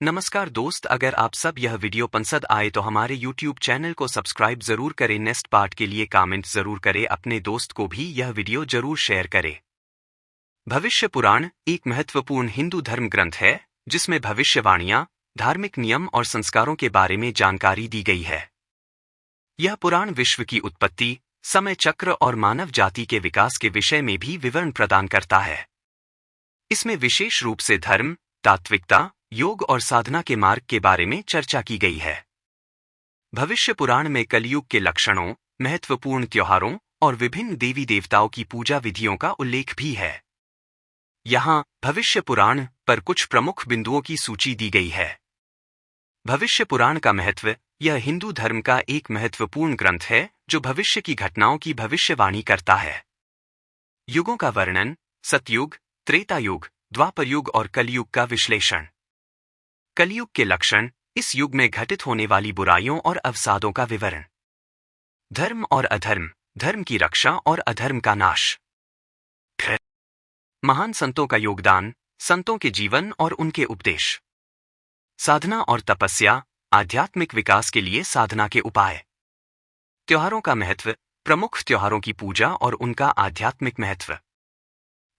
नमस्कार दोस्त, अगर आप सब यह वीडियो पसंद आए तो हमारे YouTube चैनल को सब्सक्राइब जरूर करें। नेक्स्ट पार्ट के लिए कमेंट जरूर करें, अपने दोस्त को भी यह वीडियो जरूर शेयर करें। भविष्य पुराण एक महत्वपूर्ण हिंदू धर्म ग्रंथ है जिसमें भविष्यवाणियां, धार्मिक नियम और संस्कारों के बारे में जानकारी दी गई है। यह पुराण विश्व की उत्पत्ति, समय चक्र और मानव जाति के विकास के विषय में भी विवरण प्रदान करता है। इसमें विशेष रूप से धर्म, तात्विकता, योग और साधना के मार्ग के बारे में चर्चा की गई है। भविष्य पुराण में कलयुग के लक्षणों, महत्वपूर्ण त्योहारों और विभिन्न देवी देवताओं की पूजा विधियों का उल्लेख भी है। यहाँ भविष्य पुराण पर कुछ प्रमुख बिंदुओं की सूची दी गई है। भविष्य पुराण का महत्व। यह हिंदू धर्म का एक महत्वपूर्ण ग्रंथ है जो भविष्य की घटनाओं की भविष्यवाणी करता है। युगों का वर्णन, सतयुग, त्रेता युग, द्वापर युग और कलयुग का विश्लेषण। कलयुग के लक्षण, इस युग में घटित होने वाली बुराइयों और अवसादों का विवरण। धर्म और अधर्म, धर्म की रक्षा और अधर्म का नाश। महान संतों का योगदान, संतों के जीवन और उनके उपदेश। साधना और तपस्या, आध्यात्मिक विकास के लिए साधना के उपाय। त्योहारों का महत्व, प्रमुख त्योहारों की पूजा और उनका आध्यात्मिक महत्व।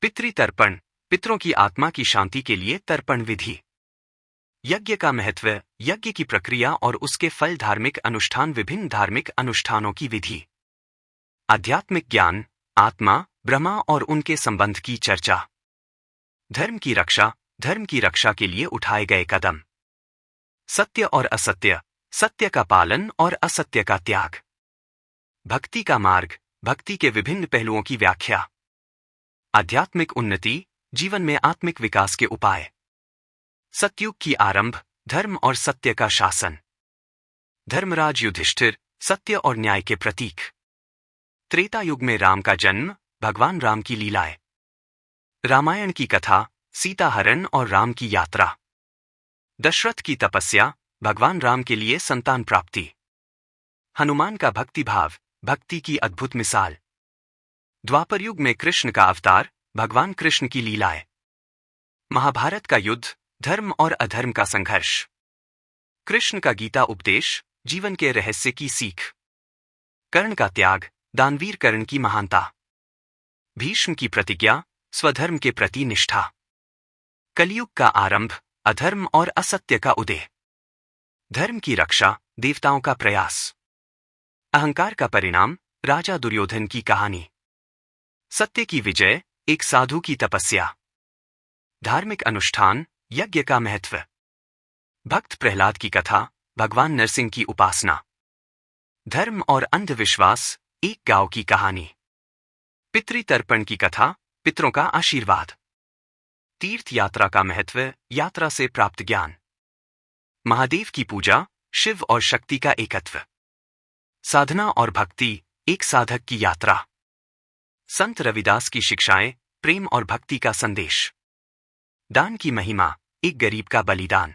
पितृतर्पण, पितरों की आत्मा की शांति के लिए तर्पण विधि। यज्ञ का महत्व, यज्ञ की प्रक्रिया और उसके फल। धार्मिक अनुष्ठान, विभिन्न धार्मिक अनुष्ठानों की विधि। आध्यात्मिक ज्ञान, आत्मा, ब्रह्मा और उनके संबंध की चर्चा। धर्म की रक्षा, धर्म की रक्षा के लिए उठाए गए कदम। सत्य और असत्य, सत्य का पालन और असत्य का त्याग। भक्ति का मार्ग, भक्ति के विभिन्न पहलुओं की व्याख्या। आध्यात्मिक उन्नति, जीवन में आत्मिक विकास के उपाय। सतयुग की आरंभ, धर्म और सत्य का शासन। धर्मराज युधिष्ठिर, सत्य और न्याय के प्रतीक। त्रेता युग में राम का जन्म, भगवान राम की लीलाएं। रामायण की कथा, सीता हरण और राम की यात्रा। दशरथ की तपस्या, भगवान राम के लिए संतान प्राप्ति। हनुमान का भक्तिभाव, भक्ति की अद्भुत मिसाल। द्वापर युग में कृष्ण का अवतार, भगवान कृष्ण की लीलाएं। महाभारत का युद्ध, धर्म और अधर्म का संघर्ष। कृष्ण का गीता उपदेश, जीवन के रहस्य की सीख। कर्ण का त्याग, दानवीर कर्ण की महानता। भीष्म की प्रतिज्ञा, स्वधर्म के प्रति निष्ठा। कलयुग का आरंभ, अधर्म और असत्य का उदय। धर्म की रक्षा, देवताओं का प्रयास। अहंकार का परिणाम, राजा दुर्योधन की कहानी। सत्य की विजय, एक साधु की तपस्या। धार्मिक अनुष्ठान, यज्ञ का महत्व। भक्त प्रहलाद की कथा, भगवान नरसिंह की उपासना। धर्म और अंधविश्वास, एक गांव की कहानी। पितृतर्पण की कथा, पितरों का आशीर्वाद। तीर्थ यात्रा का महत्व, यात्रा से प्राप्त ज्ञान। महादेव की पूजा, शिव और शक्ति का एकत्व। साधना और भक्ति, एक साधक की यात्रा। संत रविदास की शिक्षाएं, प्रेम और भक्ति का संदेश। दान की महिमा, एक गरीब का बलिदान।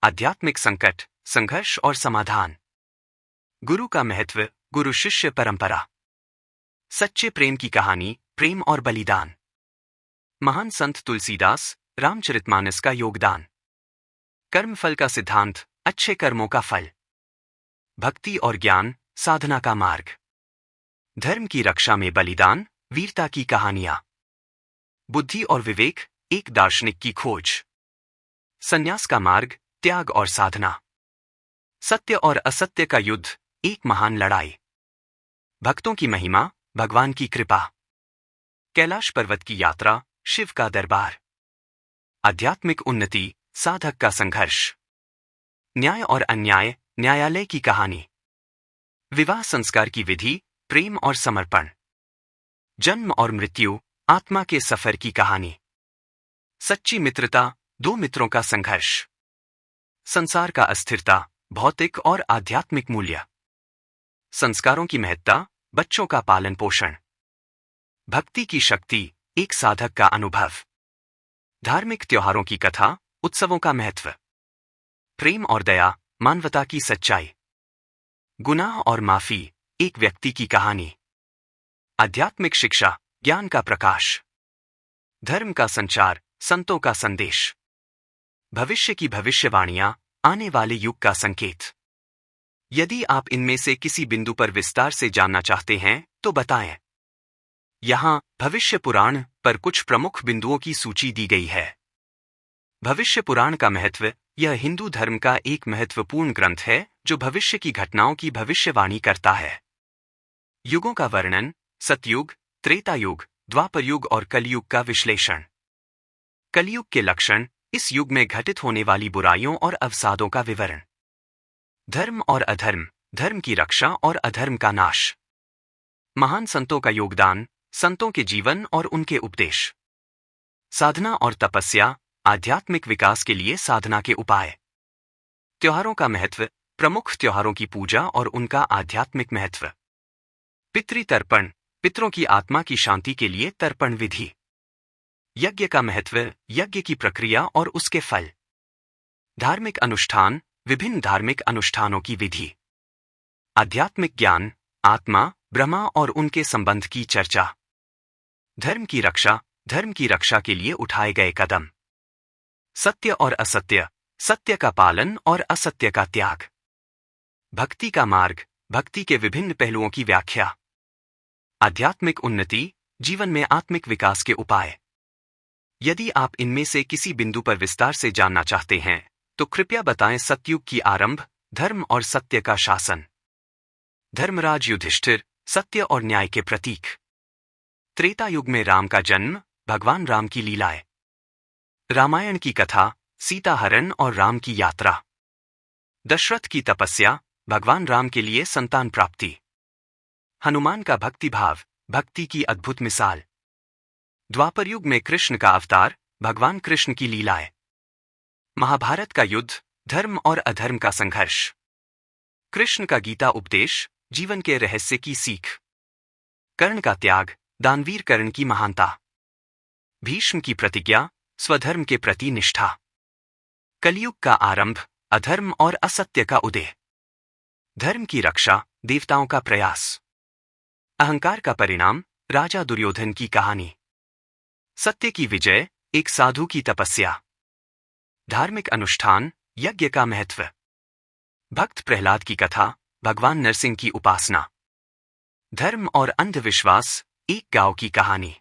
आध्यात्मिक संकट, संघर्ष और समाधान। गुरु का महत्व, गुरु शिष्य परंपरा। सच्चे प्रेम की कहानी, प्रेम और बलिदान। महान संत तुलसीदास, रामचरितमानस का योगदान। कर्मफल का सिद्धांत, अच्छे कर्मों का फल। भक्ति और ज्ञान, साधना का मार्ग। धर्म की रक्षा में बलिदान, वीरता की कहानियां। बुद्धि और विवेक, एक दार्शनिक की खोज। संन्यास का मार्ग, त्याग और साधना। सत्य और असत्य का युद्ध, एक महान लड़ाई। भक्तों की महिमा, भगवान की कृपा। कैलाश पर्वत की यात्रा, शिव का दरबार। आध्यात्मिक उन्नति, साधक का संघर्ष। न्याय और अन्याय, न्यायालय की कहानी। विवाह संस्कार की विधि, प्रेम और समर्पण। जन्म और मृत्यु, आत्मा के सफर की कहानी। सच्ची मित्रता, दो मित्रों का संघर्ष। संसार का अस्थिरता, भौतिक और आध्यात्मिक मूल्य। संस्कारों की महत्ता, बच्चों का पालन पोषण। भक्ति की शक्ति, एक साधक का अनुभव। धार्मिक त्योहारों की कथा, उत्सवों का महत्व। प्रेम और दया, मानवता की सच्चाई। गुनाह और माफी, एक व्यक्ति की कहानी। आध्यात्मिक शिक्षा, ज्ञान का प्रकाश। धर्म का संचार, संतों का संदेश। भविष्य की भविष्यवाणियां, आने वाले युग का संकेत। यदि आप इनमें से किसी बिंदु पर विस्तार से जानना चाहते हैं तो बताएं। यहाँ भविष्य पुराण पर कुछ प्रमुख बिंदुओं की सूची दी गई है। भविष्य पुराण का महत्व। यह हिंदू धर्म का एक महत्वपूर्ण ग्रंथ है जो भविष्य की घटनाओं की भविष्यवाणी करता है। युगों का वर्णन, सतयुग, त्रेता युग, द्वापर युग और कलयुग का विश्लेषण। कलयुग के लक्षण, इस युग में घटित होने वाली बुराइयों और अवसादों का विवरण। धर्म और अधर्म, धर्म की रक्षा और अधर्म का नाश। महान संतों का योगदान, संतों के जीवन और उनके उपदेश। साधना और तपस्या, आध्यात्मिक विकास के लिए साधना के उपाय। त्योहारों का महत्व, प्रमुख त्योहारों की पूजा और उनका आध्यात्मिक महत्व। पितृतर्पण, पितरों की आत्मा की शांति के लिए तर्पण विधि। यज्ञ का महत्व, यज्ञ की प्रक्रिया और उसके फल। धार्मिक अनुष्ठान, विभिन्न धार्मिक अनुष्ठानों की विधि। आध्यात्मिक ज्ञान, आत्मा, ब्रह्मा और उनके संबंध की चर्चा। धर्म की रक्षा, धर्म की रक्षा के लिए उठाए गए कदम। सत्य और असत्य, सत्य का पालन और असत्य का त्याग। भक्ति का मार्ग, भक्ति के विभिन्न पहलुओं की व्याख्या। आध्यात्मिक उन्नति, जीवन में आत्मिक विकास के उपाय। यदि आप इनमें से किसी बिंदु पर विस्तार से जानना चाहते हैं तो कृपया बताएं। सतयुग की आरंभ, धर्म और सत्य का शासन। धर्मराज युधिष्ठिर, सत्य और न्याय के प्रतीक। त्रेता युग में राम का जन्म, भगवान राम की लीलाएं। रामायण की कथा, सीता हरण और राम की यात्रा। दशरथ की तपस्या, भगवान राम के लिए संतान प्राप्ति। हनुमान का भक्तिभाव, भक्ति की अद्भुत मिसाल। द्वापर युग में कृष्ण का अवतार, भगवान कृष्ण की लीलाएं। महाभारत का युद्ध, धर्म और अधर्म का संघर्ष। कृष्ण का गीता उपदेश, जीवन के रहस्य की सीख। कर्ण का त्याग, दानवीर कर्ण की महानता। भीष्म की प्रतिज्ञा, स्वधर्म के प्रति निष्ठा। कलयुग का आरंभ, अधर्म और असत्य का उदय। धर्म की रक्षा, देवताओं का प्रयास। अहंकार का परिणाम, राजा दुर्योधन की कहानी। सत्य की विजय, एक साधु की तपस्या। धार्मिक अनुष्ठान, यज्ञ का महत्व। भक्त प्रहलाद की कथा, भगवान नरसिंह की उपासना। धर्म और अंधविश्वास, एक गांव की कहानी।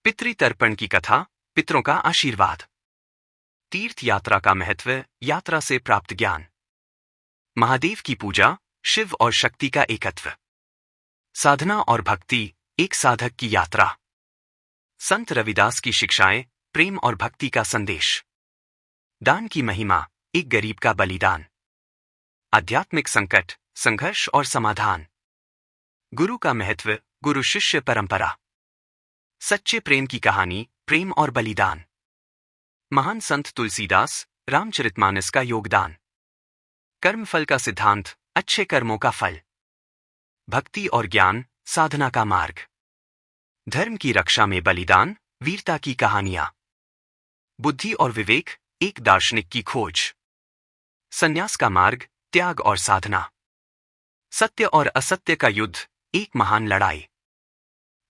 पितृतर्पण की कथा, पितरों का आशीर्वाद। तीर्थ यात्रा का महत्व, यात्रा से प्राप्त ज्ञान। महादेव की पूजा, शिव और शक्ति का एकत्व। साधना और भक्ति, एक साधक की यात्रा। संत रविदास की शिक्षाएं, प्रेम और भक्ति का संदेश। दान की महिमा, एक गरीब का बलिदान। आध्यात्मिक संकट, संघर्ष और समाधान। गुरु का महत्व, गुरु शिष्य परंपरा। सच्चे प्रेम की कहानी, प्रेम और बलिदान। महान संत तुलसीदास, रामचरितमानस का योगदान। कर्मफल का सिद्धांत, अच्छे कर्मों का फल। भक्ति और ज्ञान, साधना का मार्ग। धर्म की रक्षा में बलिदान, वीरता की कहानियां। बुद्धि और विवेक, एक दार्शनिक की खोज। संन्यास का मार्ग, त्याग और साधना। सत्य और असत्य का युद्ध, एक महान लड़ाई।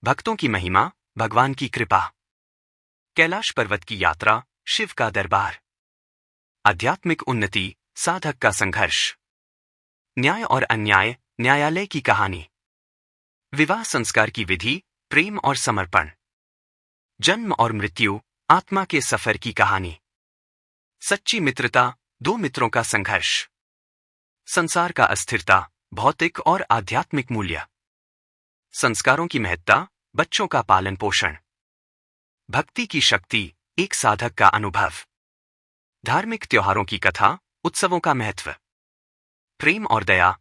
भक्तों की महिमा, भगवान की कृपा। कैलाश पर्वत की यात्रा, शिव का दरबार। आध्यात्मिक उन्नति, साधक का संघर्ष। न्याय और अन्याय, न्यायालय की कहानी। विवाह संस्कार की विधि, प्रेम और समर्पण। जन्म और मृत्यु, आत्मा के सफर की कहानी। सच्ची मित्रता, दो मित्रों का संघर्ष। संसार का अस्थिरता, भौतिक और आध्यात्मिक मूल्य। संस्कारों की महत्ता, बच्चों का पालन पोषण। भक्ति की शक्ति, एक साधक का अनुभव। धार्मिक त्योहारों की कथा, उत्सवों का महत्व। प्रेम और दया,